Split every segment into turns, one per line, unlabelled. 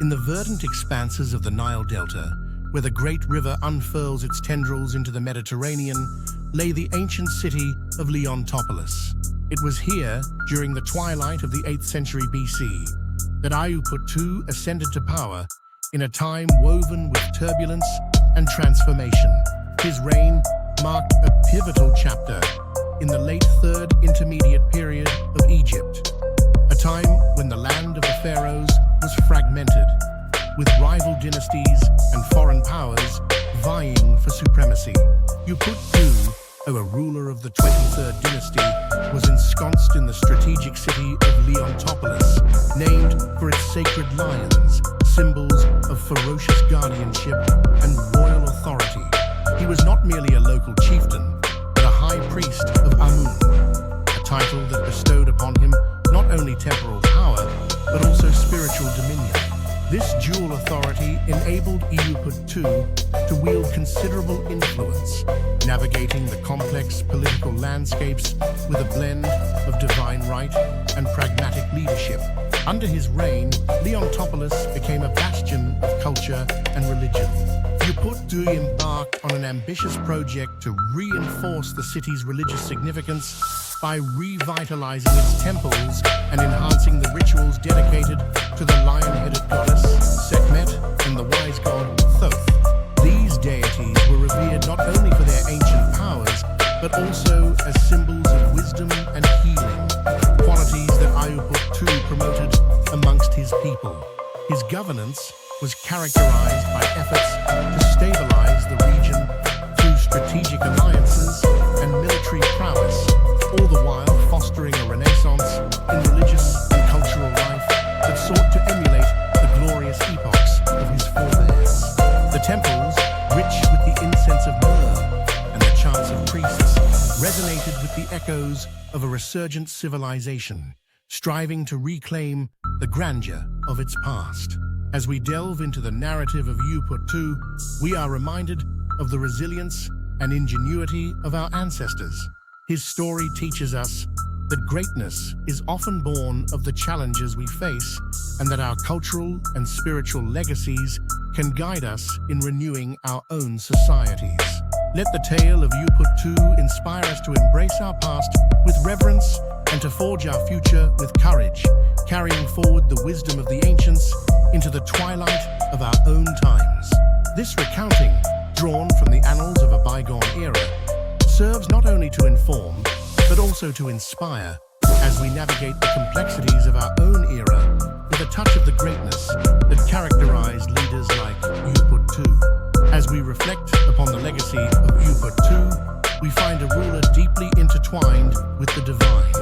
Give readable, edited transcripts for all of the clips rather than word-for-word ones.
In the verdant expanses of the Nile Delta, where the great river unfurls its tendrils into the Mediterranean, lay the ancient city of Leontopolis. It was here, during the twilight of the 8th century BC, that Iuput II ascended to power in a time woven with turbulence and transformation. His reign marked a pivotal chapter in the late 3rd intermediate period of Egypt, a time when the land of the Pharaohs was fragmented, with rival dynasties and foreign powers vying for supremacy. Iuput II, a ruler of the 23rd Dynasty, was ensconced in the strategic city of Leontopolis, named for its sacred lions, symbols of ferocious guardianship and royal authority. He was not merely a local chieftain, but a High Priest of Amun, a title that bestowed upon him not only temporal power, but also spiritual dominion. This dual authority enabled Iuput II to wield considerable influence, navigating the complex political landscapes with a blend of divine right and pragmatic leadership. Under his reign, Leontopolis became a bastion of culture and religion. Iuput II embarked on an ambitious project to reinforce the city's religious significance by revitalizing its temples and enhancing the rituals dedicated to the lion-headed goddess Sekhmet and the wise god Thoth. These deities were revered not only for their ancient powers, but also as symbols of wisdom and healing, qualities that Iuput II promoted amongst his people. His governance was characterized by efforts to stabilize the region through strategic alliances and military prowess, all the while fostering a renaissance in religious and cultural life that sought to emulate the glorious epochs of his forebears. The temples, rich with the incense of myrrh and the chants of priests, resonated with the echoes of a resurgent civilization, striving to reclaim the grandeur of its past. As we delve into the narrative of Iuput II, we are reminded of the resilience and ingenuity of our ancestors. His story teaches us that greatness is often born of the challenges we face, and that our cultural and spiritual legacies can guide us in renewing our own societies. Let the tale of Iuput II inspire us to embrace our past with reverence and to forge our future with courage, carrying forward the wisdom of the ancients into the twilight of our own times. This recounting, drawn from the annals of a bygone era, serves not only to inform, but also to inspire as we navigate the complexities of our own era with a touch of the greatness that characterized leaders like Iuput II. As we reflect upon the legacy of Iuput II, we find a ruler deeply intertwined with the divine.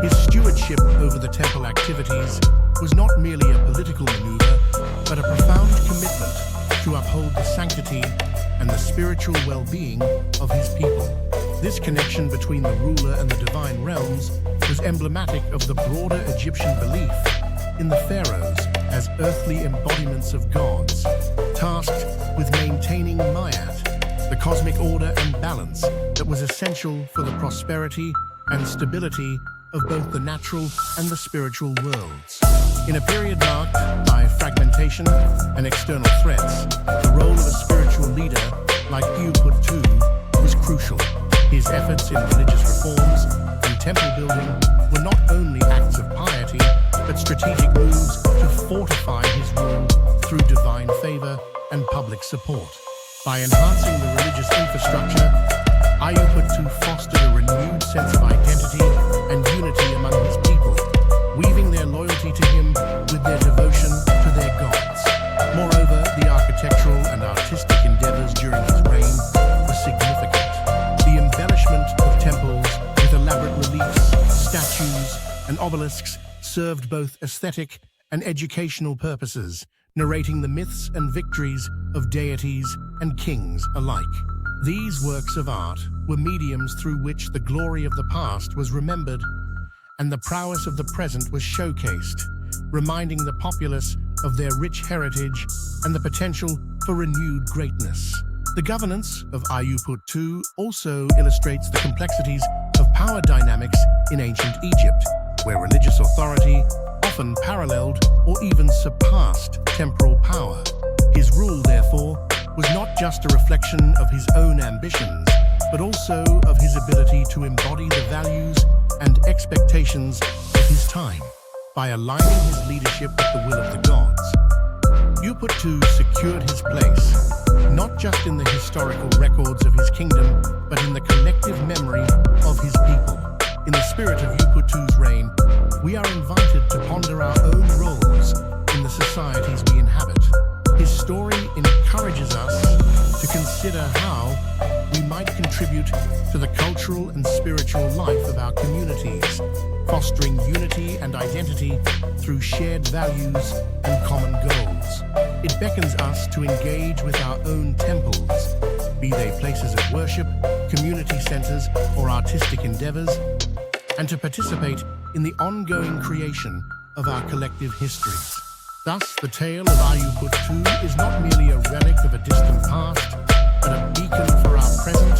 His stewardship over the temple activities was not merely a political maneuver, but a profound commitment to uphold the sanctity and the spiritual well-being of his people. This connection between the ruler and the divine realms was emblematic of the broader Egyptian belief in the pharaohs as earthly embodiments of gods, tasked with maintaining Ma'at, the cosmic order and balance that was essential for the prosperity and stability of both the natural and the spiritual worlds. In a period marked by fragmentation and external threats, the role of a spiritual leader like Iuput II was crucial. His efforts in religious reforms and temple building were not only acts of piety, but strategic moves to fortify his rule through divine favor and public support. By enhancing the religious infrastructure, Iuput II fostered a renewed sense of identity and unity among his people, weaving their loyalty to him with their devotion to their gods. Moreover, the architectural and artistic endeavors during his reign were significant. The embellishment of temples with elaborate reliefs, statues, and obelisks served both aesthetic and educational purposes, narrating the myths and victories of deities and kings alike. These works of art were mediums through which the glory of the past was remembered and the prowess of the present was showcased, reminding the populace of their rich heritage and the potential for renewed greatness. The governance of Iuput II also illustrates the complexities of power dynamics in ancient Egypt, where religious authority often paralleled or even surpassed temporal power. His rule, therefore, was not just a reflection of his own ambitions, but also of his ability to embody the values and expectations of his time. By aligning his leadership with the will of the gods, Iuput II secured his place, not just in the historical records of his kingdom, but in the collective memory of his people. In the spirit of Iuput II's reign, we are invited to ponder our own roles in the societies we inhabit. His story encourages us to consider how we might contribute to the cultural and spiritual life of our communities, fostering unity and identity through shared values and common goals. It beckons us to engage with our own temples, be they places of worship, community centers, or artistic endeavors, and to participate in the ongoing creation of our collective histories. Thus, the tale of Iuput II is not merely a relic of a distant past, but a beacon for our present,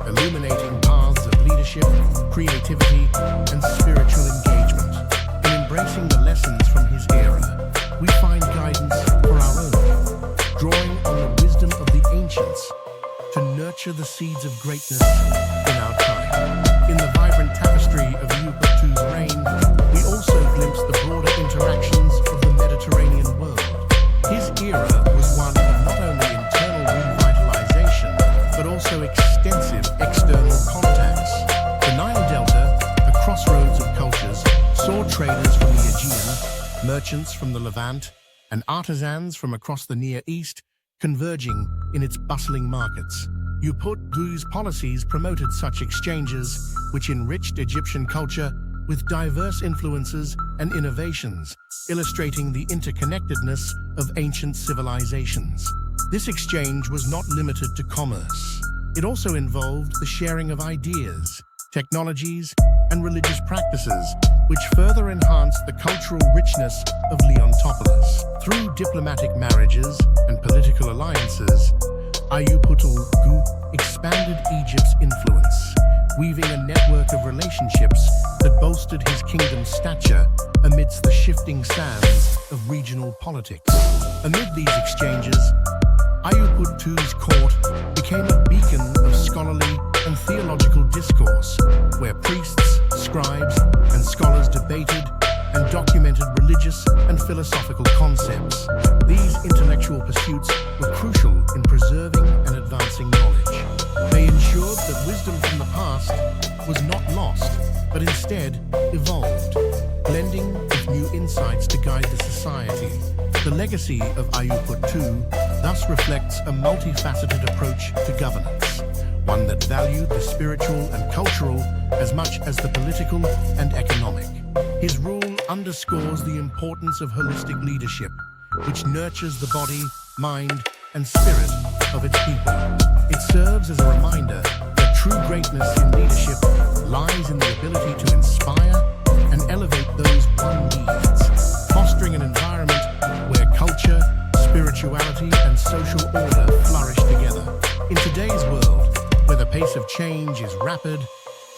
illuminating paths of leadership, creativity, and spiritual engagement. In embracing the lessons from his era, we find guidance for our own, drawing on the wisdom of the ancients to nurture the seeds of greatness in our time. In the vibrant tapestry of Iuput II's reign, we also glimpse the broader interactions of the Mediterranean world. His era was one of not only internal revitalization, but also extensive external contacts. The Nile Delta, a crossroads of cultures, saw traders from the Aegean, merchants from the Levant, and artisans from across the Near East converging in its bustling markets. Iuput II's policies promoted such exchanges, which enriched Egyptian culture with diverse influences and innovations, illustrating the interconnectedness of ancient civilizations. This exchange was not limited to commerce. It also involved the sharing of ideas, technologies, and religious practices, which further enhanced the cultural richness of Leontopolis. Through diplomatic marriages and political alliances, Iuput II expanded Egypt's influence, weaving a network of relationships that bolstered his kingdom's stature amidst the shifting sands of regional politics. Amid these exchanges, Iuput II's court became a beacon of scholarly and theological discourse, where priests, scribes, and scholars debated and documented religious and philosophical concepts. These intellectual pursuits were crucial in preserving and advancing knowledge. They ensured that wisdom from the past was not lost, but instead evolved, blending with new insights to guide the society. The legacy of Iuput II thus reflects a multifaceted approach to governance, one that valued the spiritual and cultural as much as the political and economic. His rule underscores the importance of holistic leadership, which nurtures the body, mind, and spirit of its people. It serves as a reminder that true greatness in leadership lies in the ability to inspire and elevate those one leads, fostering an environment where culture, spirituality, and social order flourish together. In today's world, where the pace of change is rapid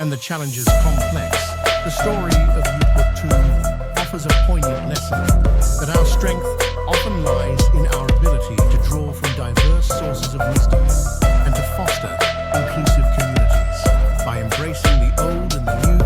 and the challenges complex, the story of Iuput II offers a poignant lesson that our strength often lies in our ability to draw from diverse sources of wisdom and to foster inclusive communities. By embracing the old and the new,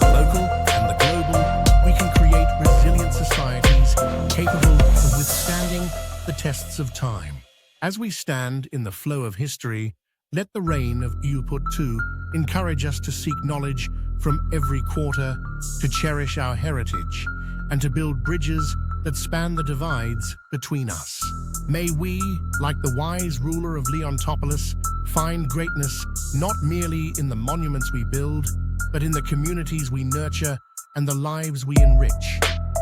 the local and the global, we can create resilient societies capable of withstanding the tests of time. As we stand in the flow of history, let the reign of Iuput II encourage us to seek knowledge from every quarter, to cherish our heritage, and to build bridges that span the divides between us. May we, like the wise ruler of Leontopolis, find greatness not merely in the monuments we build, but in the communities we nurture and the lives we enrich.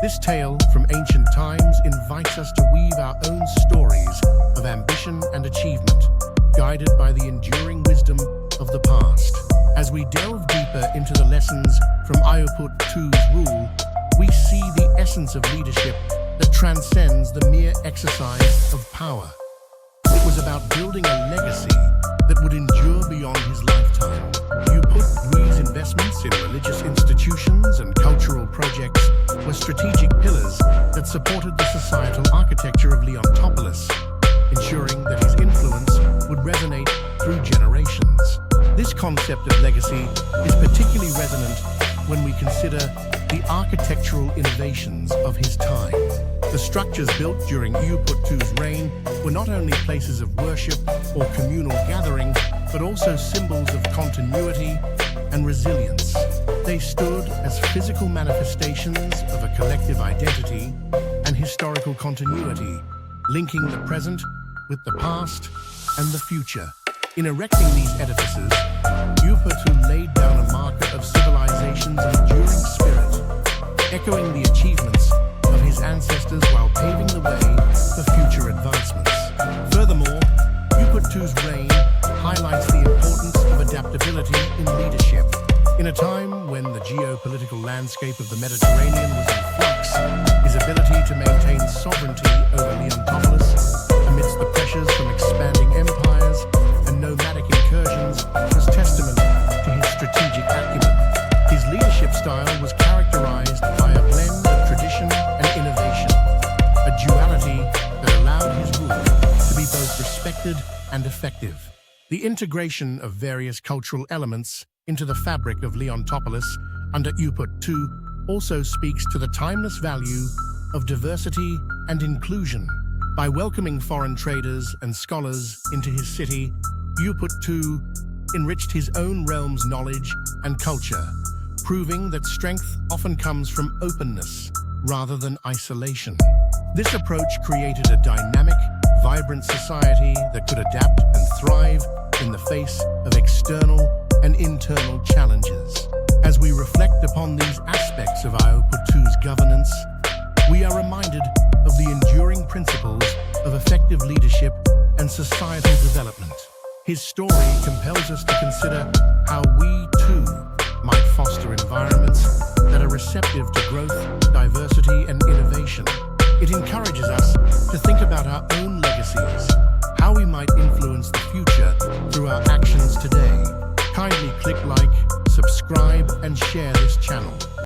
This tale from ancient times invites us to weave our own stories of ambition and achievement, guided by the enduring wisdom of the past. As we delve deeper into the lessons from Iuput II's rule, we see the essence of leadership that transcends the mere exercise of power. It was about building a legacy that would endure beyond his lifetime. Iuput II's investments in religious institutions and cultural projects were were strategic pillars that supported the societal architecture of Leontopolis, ensuring that his influence would resonate through generations. This concept of legacy is particularly resonant when we consider the architectural innovations of his time. The structures built during Iuput II's reign were not only places of worship or communal gathering, but also symbols of continuity and resilience. They stood as physical manifestations of a collective identity and historical continuity, linking the present with the past and the future. In erecting these edifices, Iuput II laid down a marker of civilization's enduring spirit, echoing the achievements of his ancestors while paving the way for future advancements. Furthermore, Iuput II's reign highlights the importance of adaptability in leadership. In a time when the geopolitical landscape of the Mediterranean was in flux, his ability to maintain sovereignty over Leontopolis amidst the pressures from expanding empires and nomadic incursions was testament to his strategic acumen. His leadership style was characterized by a blend of tradition and innovation, a duality that allowed his rule to be both respected and effective. The integration of various cultural elements into the fabric of Leontopolis under Iuput II also speaks to the timeless value of diversity and inclusion. By welcoming foreign traders and scholars into his city, Iuput II enriched his own realm's knowledge and culture, proving that strength often comes from openness rather than isolation. This approach created a dynamic, vibrant society that could adapt and thrive in the face of external and internal challenges. As we reflect upon these aspects of Iuput II's governance, we are reminded of the enduring principles of effective leadership and societal development. His story compels us to consider how we, too, might foster environments that are receptive to growth